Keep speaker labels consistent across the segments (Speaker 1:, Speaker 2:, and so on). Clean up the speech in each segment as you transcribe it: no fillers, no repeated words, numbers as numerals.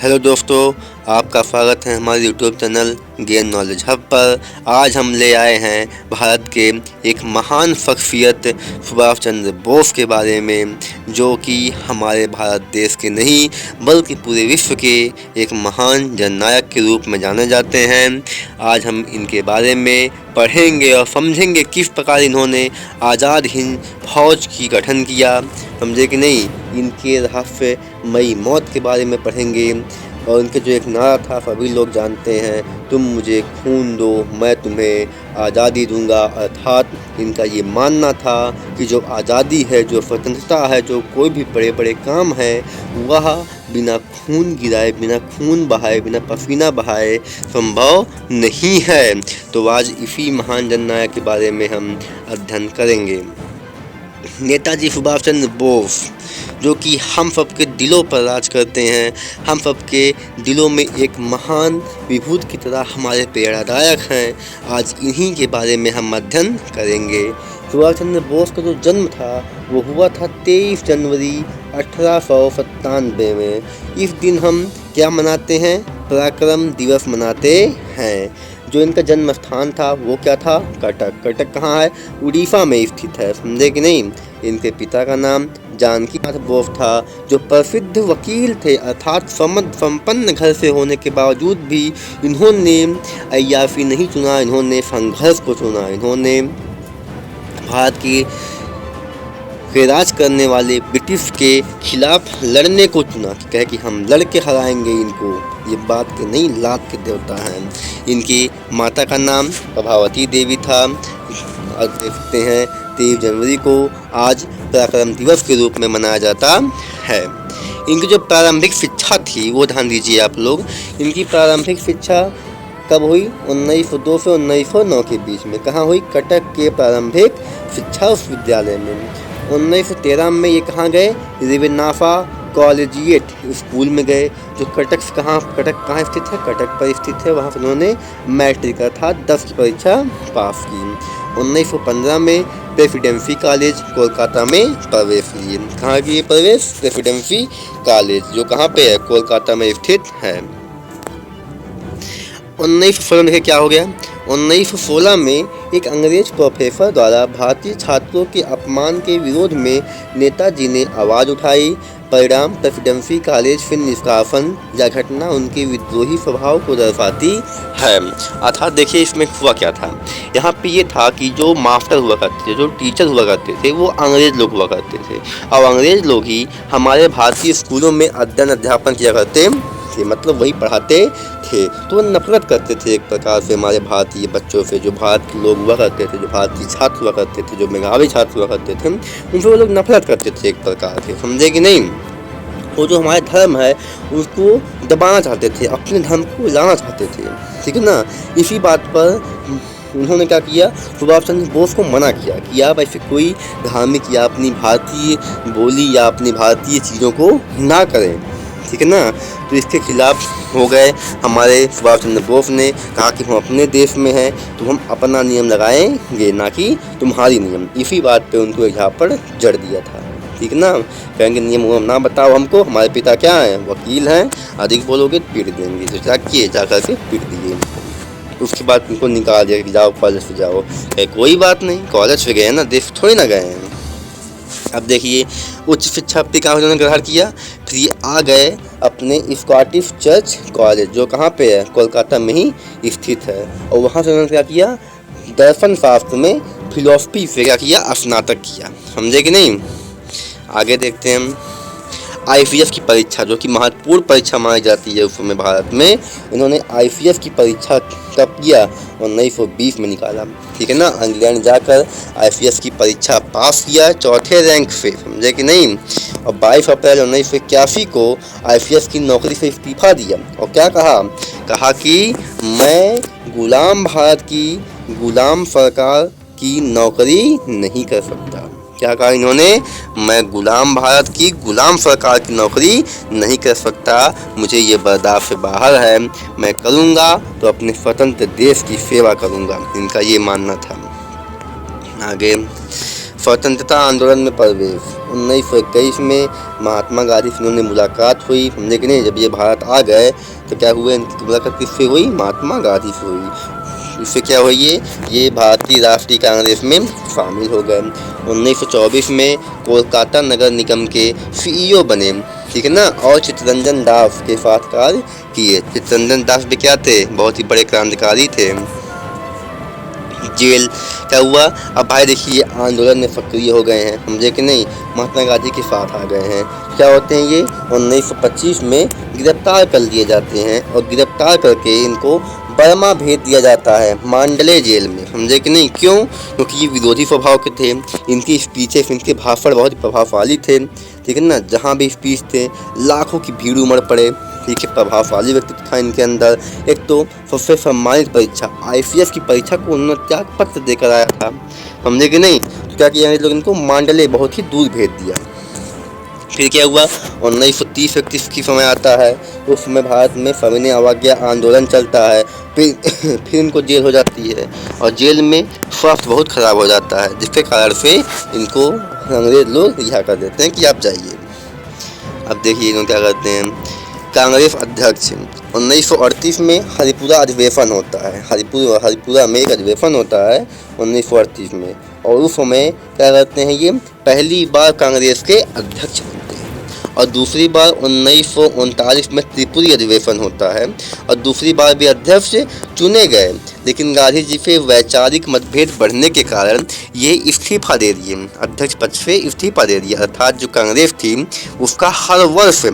Speaker 1: Hello दोस्तों, आपका स्वागत है हमारे YouTube channel gain knowledge hub पर। आज हम ले आए हैं भारत के एक महान शख्सियत सुभाष चंद्र बोस के बारे में, जो कि हमारे भारत देश के नहीं बल्कि पूरे विश्व के एक महान जननायक के रूप में जाने जाते हैं। आज हम इनके बारे में पढ़ेंगे और समझेंगे किस प्रकार इन्होंने आज़ाद हिंद फौज की गठन किया, समझे कि नहीं। इनके रहस्यमयी मौत के बारे में पढ़ेंगे और इनके जो एक नारा था सभी लोग जानते हैं, तुम मुझे खून दो मैं तुम्हें आज़ादी दूंगा। अर्थात इनका ये मानना था कि जो आज़ादी है, जो स्वतंत्रता है, जो कोई भी बड़े बड़े काम है वह बिना खून गिराए, बिना खून बहाए, बिना पसीना बहाए संभव नहीं है। तो आज इसी महान जननायक के बारे में हम अध्ययन करेंगे। नेताजी सुभाष चंद्र बोस, जो कि हम सब के दिलों पर राज करते हैं, हम सब के दिलों में एक महान विभूत की तरह हमारे प्रेरणादायक हैं। आज इन्हीं के बारे में हम अध्ययन करेंगे। सुभाष चंद्र बोस का जो जन्म था वो हुआ था 23 जनवरी 1897 में। इस दिन हम क्या मनाते हैं? पराक्रम दिवस मनाते हैं। जो इनका जन्म स्थान था वो क्या था? कटक। कटक कहाँ है? उड़ीसा में स्थित है, समझे कि नहीं। इनके पिता का नाम जानकी नाथ बोस था, जो प्रसिद्ध वकील थे। अर्थात संपन्न घर से होने के बावजूद भी इन्होंने अय्याशी नहीं चुना, इन्होंने संघर्ष को चुना। इन्होंने भारत के राज करने वाले ब्रिटिश के खिलाफ लड़ने को चुना, कहे कि हम लड़ के हराएंगे इनको। ये बात के नहीं, लात के देवता हैं। इनकी माता का नाम प्रभावती देवी था। और देखते हैं 23 जनवरी को आज पराक्रम दिवस के रूप में मनाया जाता है। इनकी जो प्रारंभिक शिक्षा थी वो ध्यान दीजिए आप लोग। इनकी प्रारंभिक शिक्षा कब हुई? 1902 से 1909 के बीच में। कहाँ हुई? कटक के प्रारंभिक शिक्षा उस विद्यालय में। 1913 में ये कहाँ गए? रिवेनाफा कॉलेजिएट स्कूल में गए, जो कटक कहाँ स्थित है? कटक पर स्थित है। वहाँ से उन्होंने मैट्रिक अर्थात 10 की परीक्षा पास की। 1915 में प्रेसिडेंसी कॉलेज कोलकाता में प्रवेश लिए। कहाँ की प्रवेश? प्रेसिडेंसी कॉलेज, जो कहाँ पे है? कोलकाता में स्थित है। 1916 में क्या हो गया? 1916 में एक अंग्रेज प्रोफेसर द्वारा भारतीय छात्रों के अपमान के विरोध में नेताजी ने आवाज़ उठाई। परिणाम प्रेसिडेंसी कॉलेज फिर निष्कासन। यह घटना उनके विद्रोही स्वभाव को दर्शाती है। अर्थात देखिए इसमें हुआ क्या था। यहाँ पे ये था कि जो मास्टर हुआ करते थे, जो टीचर हुआ करते थे, वो अंग्रेज लोग हुआ करते थे। और अंग्रेज लोग ही हमारे भारतीय स्कूलों में अध्ययन अध्यापन किया करते थे, मतलब वही पढ़ाते थे। तो वो नफरत करते थे एक प्रकार से हमारे भारतीय बच्चों से, जो भारत के लोग हुआ करते थे, जो भारतीय छात्र हुआ करते थे, जो मेधावी छात्र हुआ करते थे, उनसे वो लोग नफरत करते थे एक प्रकार से, समझे कि नहीं। वो जो हमारे धर्म है उसको दबाना चाहते थे, अपने धर्म को लाना चाहते थे, ठीक है ना। इसी बात पर उन्होंने क्या किया? सुभाष चंद्र बोस को मना किया कि आप ऐसे कोई धार्मिक या अपनी भारतीय बोली या अपनी भारतीय चीज़ों को ना करें, ठीक है ना। तो इसके खिलाफ हो गए हमारे सुभाष चंद्र बोस ने। कहा कि हम अपने देश में हैं तो हम अपना नियम लगाएंगे, ना कि तुम्हारी नियम। इसी बात पे उनको यहाँ पर जड़ दिया था, ठीक ना। कहेंगे नियम ना बताओ हमको, हमारे पिता क्या हैं? वकील हैं, अधिक बोलोगे तो पीट देंगे। तो जाके जा करके पीट दिए। उसके बाद उनको निकाल दिया कि जाओ कॉलेज से जाओ। कोई बात नहीं, कॉलेज से गए ना, देश थोड़ी ना गए हैं। अब देखिए उच्च शिक्षा पे कहाँ उन्होंने ग्रहण किया? फिर ये आ गए अपने स्कॉटिश चर्च कॉलेज, जो कहाँ पे है? कोलकाता में ही स्थित है। और वहाँ से उन्होंने क्या किया? दर्शन शास्त्र में फिलोसफी से क्या किया? स्नातक किया, समझे कि नहीं। आगे देखते हैं हम ICS की परीक्षा, जो कि महत्वपूर्ण परीक्षा मानी जाती है उस समय भारत में। इन्होंने ICS की परीक्षा कब किया? 1920 में निकाला, ठीक है ना। इंग्लैंड जाकर ICS की परीक्षा पास किया 4थे रैंक से, समझे कि नहीं। और 22 अप्रैल 1981 को ICS की नौकरी से इस्तीफा दिया। और क्या कहा? कहा कि मैं गुलाम भारत की गुलाम सरकार की नौकरी नहीं कर सकता। क्या कहा इन्होंने? मैं गुलाम भारत की गुलाम सरकार की नौकरी नहीं कर सकता, मुझे ये बर्दाश्त से बाहर है। मैं करूँगा तो अपने स्वतंत्र देश की सेवा करूँगा, इनका ये मानना था। आगे स्वतंत्रता आंदोलन में प्रवेश 1921 में महात्मा गांधी से उन्होंने मुलाकात हुई, समझे कि नहीं। जब ये भारत आ गए तो क्या हुआ, इनकी मुलाकात किससे हुई, महात्मा गांधी से हुई। इससे क्या हुई, ये भारतीय राष्ट्रीय कांग्रेस में शामिल हो गए। 1924 में कोलकाता नगर निगम के CEO बने, ठीक है ना। और चित्तरंजन दास के साथ कार्य किए। चित्तरंजन दास भी क्या थे, बहुत ही बड़े क्रांतिकारी थे। जेल क्या हुआ, अब भाई देखिए आंदोलन में सक्रिय हो गए हैं, समझे कि नहीं, महात्मा गांधी के साथ आ गए हैं। क्या होते हैं ये, 1925 में गिरफ्तार कर लिए जाते हैं और गिरफ्तार करके इनको बर्मा भेज दिया जाता है, मांडले जेल में, समझे कि नहीं। क्यों, क्योंकि ये विरोधी स्वभाव के थे, इनकी स्पीचेस, इनके भाषण बहुत प्रभावशाली थे, ठीक है ना। जहाँ भी स्पीच थे लाखों की भीड़ उमड़ पड़े, ठीक है। प्रभावशाली व्यक्तित्व था इनके अंदर। एक तो सबसे सम्मानित परीक्षा ICS की परीक्षा को उन्होंने त्याग पत्र देकर आया था, समझे कि नहीं। तो क्या किया, लोग इनको मांडले बहुत ही दूर भेज दिया। फिर क्या हुआ, 1930-31 की समय आता है, उस समय भारत में सविनय अवज्ञा आंदोलन चलता है। फिर इनको जेल हो जाती है और जेल में स्वास्थ्य बहुत खराब हो जाता है, जिसके कारण से इनको अंग्रेज लोग रिहा कर देते हैं कि आप जाइए। अब देखिए इन्होंने क्या करते हैं, कांग्रेस अध्यक्ष 1938 में हरिपुरा अधिवेशन होता है, हरिपुरा में एक अधिवेशन होता है 1938 में, और उस समय क्या करते हैं, ये पहली बार कांग्रेस के अध्यक्ष बनते हैं। और दूसरी बार 1939 में त्रिपुरी अधिवेशन होता है और दूसरी बार भी अध्यक्ष चुने गए, लेकिन गांधी जी से वैचारिक मतभेद बढ़ने के कारण ये इस्तीफा दे दिए, अध्यक्ष पद से इस्तीफा दे दिया। अर्थात जो कांग्रेस थी उसका हर वर्ष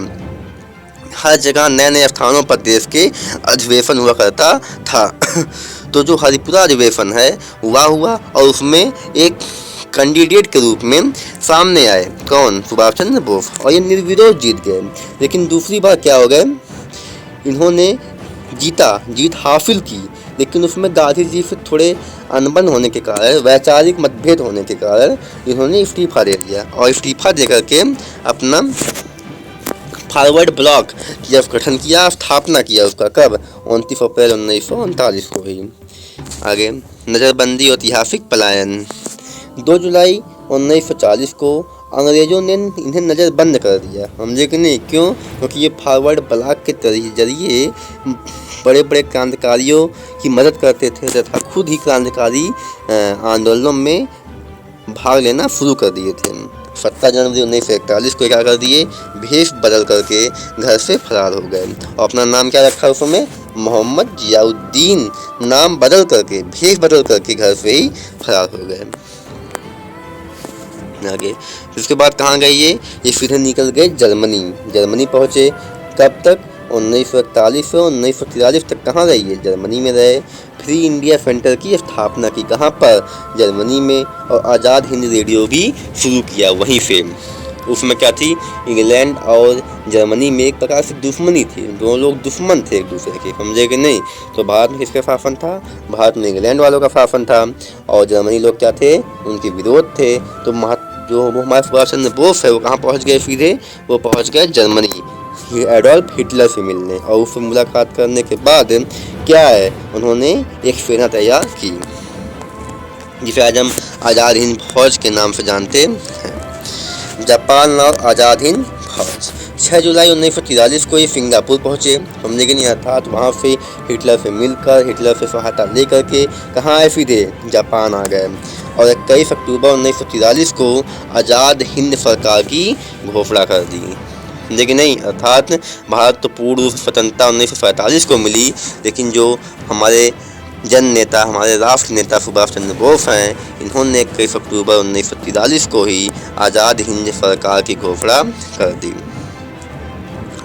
Speaker 1: हर जगह नए नए स्थानों पर देश के अधिवेशन हुआ करता था। तो जो हरिपुरा अधिवेशन है वह हुआ और उसमें एक कैंडिडेट के रूप में सामने आए कौन, सुभाष चंद्र बोस, और ये निर्विरोध जीत गए। लेकिन दूसरी बार क्या हो गए, इन्होंने जीत हासिल की, लेकिन उसमें गांधी जी से थोड़े अनबन होने के कारण, वैचारिक मतभेद होने के कारण इन्होंने इस्तीफा दे दिया और इस्तीफा दे करके अपना फॉरवर्ड ब्लॉक की जब गठन किया, स्थापना किया उसका, कब, 29 अप्रैल 1939 को ही। आगे नज़रबंदी और ऐतिहासिक पलायन। 2 जुलाई 1940 को अंग्रेजों ने इन्हें नज़रबंद कर दिया, समझे कि नहीं। क्यों, क्योंकि ये फॉरवर्ड ब्लॉक के जरिए बड़े बड़े क्रांतिकारियों की मदद करते थे तथा खुद ही क्रांतिकारी आंदोलनों में भाग लेना शुरू कर दिए थे। 17 जनवरी 1941 को क्या कर दिए, भेष बदल करके घर से फरार हो गए और अपना नाम क्या रखा उस समय, मोहम्मद जियाउद्दीन, नाम बदल करके, भेष बदल करके घर से ही फरार हो गए। आगे उसके बाद कहाँ गए ये सीधे निकल गए जर्मनी पहुँचे। कब तक, 1941 से 1943 तक कहाँ रहे ये, जर्मनी में रहे। फ्री इंडिया सेंटर की स्थापना की, कहाँ पर, जर्मनी में, और आज़ाद हिंद रेडियो भी शुरू किया वहीं से। उसमें क्या थी, इंग्लैंड और जर्मनी में एक प्रकार से दुश्मनी थी, दोनों लोग दुश्मन थे एक दूसरे के, समझे कि नहीं। तो भारत में किसका शासन था, भारत में इंग्लैंड वालों का शासन था और जर्मनी लोग क्या थे, उनके विरोध थे। तो जो हमारे सुभाष चंद्र बोस है वो कहाँ पहुँच गए, सीधे वो पहुँच गए जर्मनी एडोल्फ हिटलर से मिलने, और उससे मुलाकात करने के बाद क्या है, उन्होंने एक सेना तैयार की जिसे आज हम आज़ाद हिंद फौज के नाम से जानते हैं। जापान और आज़ाद हिंद फौज 6 जुलाई 1943 को ये सिंगापुर पहुँचे, समझे कि नहीं। अर्थात वहाँ से हिटलर से मिलकर, हिटलर से सहायता लेकर के कहाँ आए, सीधे जापान आ गए। और 21 अक्टूबर 1943 को आज़ाद हिंद सरकार की घोषणा कर दी, लेकिन नहीं। अर्थात भारत तो पूर्ण स्वतंत्रता 1947 को मिली, लेकिन जो हमारे जन नेता, हमारे राष्ट्र नेता सुभाष चंद्र बोस हैं, इन्होंने 21 अक्टूबर 1943 को ही आज़ाद हिंद सरकार की घोषणा कर दी।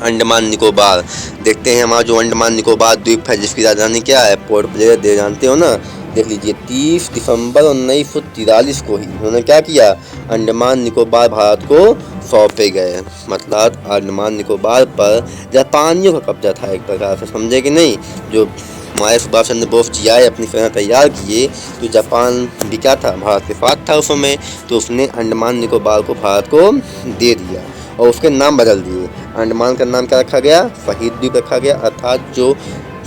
Speaker 1: अंडमान निकोबार देखते हैं, हमारा जो अंडमान निकोबार द्वीप है जिसकी राजधानी क्या है, पोर्ट ब्लेयर, दे जानते हो ना। देख लीजिए 30 दिसंबर 1943 को ही उन्होंने क्या किया, अंडमान निकोबार भारत को सौंपे गए। मतलब अंडमान निकोबार पर जापानियों का कब्जा था एक प्रकार से, समझे कि नहीं। जो हमारे सुभाष चंद्र बोस जी आए, अपनी सेना तैयार किए, तो जापान भी क्या था, भारत के साथ था उस समय, तो उसने अंडमान निकोबार को भारत को दे दिया और उसके नाम बदल दिए। अंडमान का नाम क्या रखा गया, शहीद द्वीप रखा गया। अर्थात जो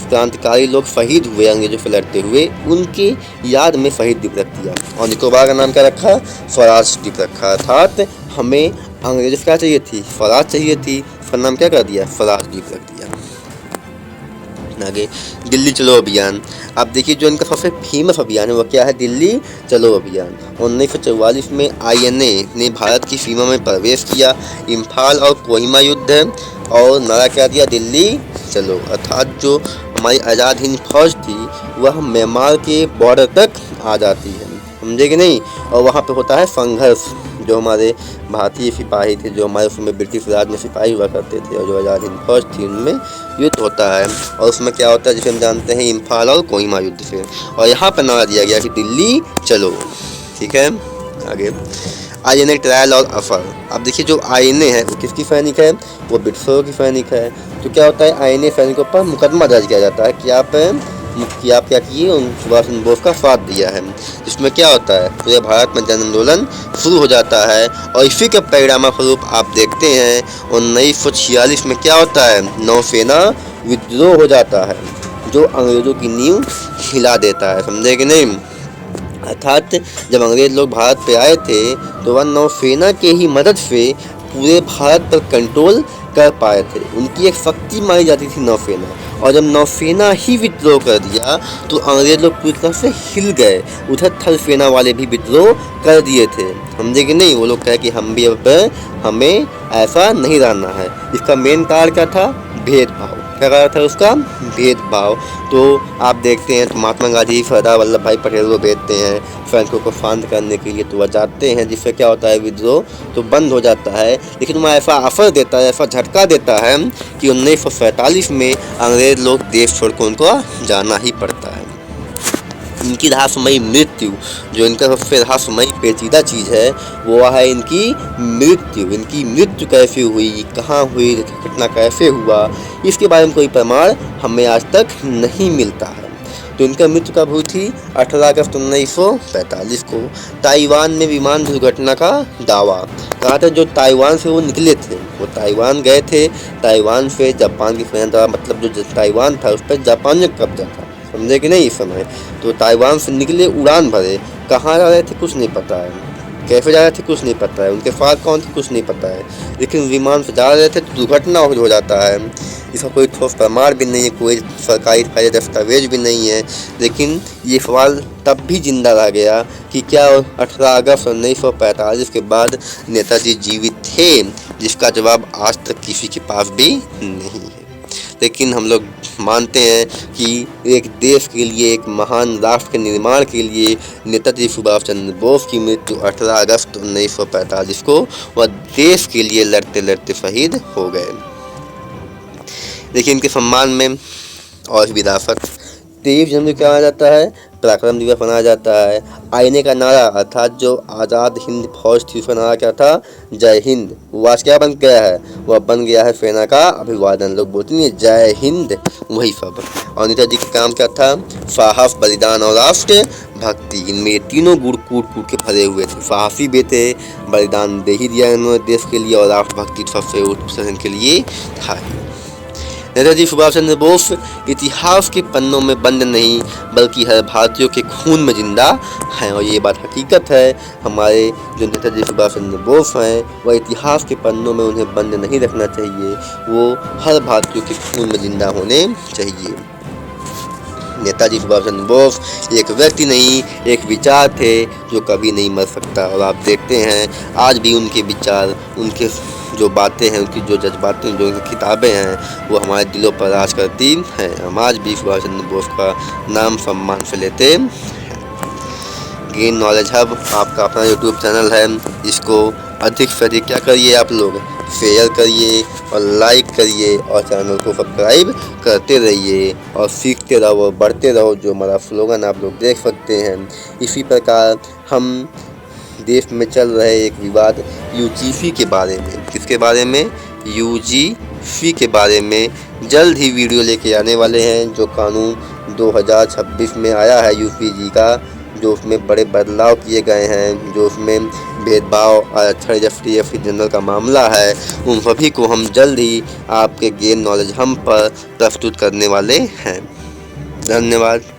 Speaker 1: क्रांतिकारी लोग शहीद हुए अंग्रेजों से लड़ते हुए, उनके याद में शहीद द्वीप रख दिया। और निकोबार का नाम क्या रखा, स्वराज द्वीप रखा। अर्थात हमें अंग्रेज़ों से क्या चाहिए थी, स्वराज चाहिए थी, उसका नाम क्या कर दिया, स्वराजदीप रख दिया। आगे दिल्ली चलो अभियान। आप देखिए जो इनका सबसे फेमस अभियान है वो क्या है, दिल्ली चलो अभियान। 1944 में INA ने भारत की सीमा में प्रवेश किया, इम्फाल और कोहिमा युद्ध है और नारा क्या दिया, दिल्ली चलो। अर्थात जो हमारी आज़ाद हिंद फौज थी वह म्यांमार के बॉर्डर तक आ जाती है, समझे कि नहीं, और वहाँ पे होता है संघर्ष। जो हमारे भारतीय सिपाही थे, जो हमारे उसमें ब्रिटिश राज में सिपाही हुआ करते थे, और जो आज़ाद हिंद फौज थी उनमें युद्ध होता है, और उसमें क्या होता है जिसे हम जानते हैं इम्फाल और कोहिमा युद्ध से। और यहाँ पर नारा दिया गया कि दिल्ली चलो, ठीक है। आगे INA ट्रायल और अफर। अब देखिए जो INA है वो किसकी सैनिक है, वो ब्रिटिशों की सैनिक है। तो क्या होता है, INA सैनिकों पर मुकदमा दर्ज किया जाता है कि आप क्या किए, उन सुभाष चंद्र बोस का साथ दिया है, जिसमें क्या होता है पूरे भारत में जन आंदोलन शुरू हो जाता है। और इसी के परिणाम स्वरूप आप देखते हैं 1946 में क्या होता है, नौसेना विद्रोह हो जाता है, जो अंग्रेज़ों की नींव हिला देता है, समझे कि नहीं। अर्थात जब अंग्रेज़ लोग भारत पे आए थे तो वह नौसेना के ही मदद से पूरे भारत पर कंट्रोल कर पाए थे। उनकी एक शक्ति मानी जाती थी नौसेना, और जब नौसेना ही विद्रोह कर दिया तो अंग्रेज लोग पूरी तरह से हिल गए। उधर थल सेना वाले भी विद्रोह कर दिए थे, समझे कि नहीं। वो लोग कहे कि हम भी अब हमें ऐसा नहीं रहना है। इसका मेन कारण क्या था, भेदभाव। क्या कारण था उसका, भेदभाव। तो आप देखते हैं तो महात्मा गांधी सरदार वल्लभ भाई पटेल को भेजते हैं सैनिकों को शांत करने के लिए, तो वह जाते हैं, जिससे क्या होता है विद्रोह तो बंद हो जाता है। लेकिन वह ऐसा असर देता है, ऐसा झटका देता है कि 1947 में अंग्रेज लोग देश छोड़ कर उनको जाना ही पड़ता है। इनकी रहस्यमयी मृत्यु, जो इनका सबसे रहस्यमयी पेचीदा चीज़ है वो है इनकी मृत्यु। इनकी मृत्यु कैसे हुई, कहाँ हुई, घटना कैसे हुआ, इसके बारे में कोई प्रमाण हमें आज तक नहीं मिलता है। तो इनका मृत्यु कब हुई थी, 18 अगस्त 1945 को ताइवान में विमान दुर्घटना का दावा। कहा था जो ताइवान से वो निकले थे, वो ताइवान गए थे, ताइवान से जापान की सेना द्वारा, मतलब जो ताइवान था उस पर जापान का कब्जा था, समझे कि नहीं। इस समय तो ताइवान से निकले, उड़ान भरे, कहाँ जा रहे थे कुछ नहीं पता है, कैसे जा रहे थे कुछ नहीं पता है, उनके साथ कौन थे कुछ नहीं पता है, लेकिन विमान से जा रहे थे तो दुर्घटना हो जाता है। इसका कोई ठोस प्रमाण भी नहीं है, कोई सरकारी फाइल दस्तावेज भी नहीं है। लेकिन ये सवाल तब भी जिंदा रह गया कि क्या 18 अगस्त 1945 के बाद नेताजी जीवित थे, जिसका जवाब आज तक किसी के पास भी नहीं है। लेकिन हम लोग मानते हैं कि एक देश के लिए, एक महान राष्ट्र के निर्माण के लिए नेताजी सुभाष चंद्र बोस की मृत्यु 18 अगस्त 1945 को वह देश के लिए लड़ते लड़ते शहीद हो गए। देखिए इनके सम्मान में और विरासत 23 जनवरी क्या मनाया जाता है, पराक्रम दिवस मनाया जाता है। INA का नारा अर्थात जो आज़ाद हिंद फौज थी उसका नारा क्या था, जय हिंद। वो आज क्या बन गया है, वह बन गया है सेना का अभिवादन। लोग बोलते हैं जय हिंद, वही सब। और नेताजी का काम क्या था, साहस, बलिदान और राष्ट्र भक्ति। इनमें ये तीनों गुण कूट कूट के भरे हुए थे। साहसी भी थे, बलिदान दे ही दिया इन्होंने देश के लिए, और राष्ट्र भक्ति सबसे उच्च के लिए था। नेताजी सुभाष चंद्र बोस इतिहास के पन्नों में बंद नहीं बल्कि हर भारतीयों के खून में जिंदा हैं, और ये बात हकीकत है। हमारे जो नेताजी सुभाष चंद्र बोस हैं वह इतिहास के पन्नों में उन्हें बंद नहीं रखना चाहिए, वो हर भारतीयों के खून में जिंदा होने चाहिए। नेताजी सुभाष चंद्र बोस एक व्यक्ति नहीं, एक विचार थे जो कभी नहीं मर सकता। और आप देखते हैं आज भी उनके विचार, उनके जो बातें हैं, उनकी जो जज्बातें, जो उनकी किताबें हैं वो हमारे दिलों पर राज करती हैं। हम आज भी सुभाष चंद्र बोस का नाम सम्मान से लेते हैं। गेन नॉलेज हब आपका अपना यूट्यूब चैनल है, इसको अधिक से अधिक क्या करिए, आप लोग शेयर करिए और लाइक करिए और चैनल को सब्सक्राइब करते रहिए और सीखते रहो, बढ़ते रहो। जो हमारा स्लोगन आप लोग देख सकते हैं। इसी प्रकार हम देश में चल रहे एक विवाद UGC के बारे में, किसके बारे में, UGC के बारे में जल्द ही वीडियो लेके आने वाले हैं। जो कानून 2026 में आया है UPG का, जो उसमें बड़े बदलाव किए गए हैं, जो उसमें भेदभाव, आरक्षण, FT जनरल का मामला है, उन सभी को हम जल्द ही आपके गेन नॉलेज हम पर प्रस्तुत करने वाले हैं। धन्यवाद।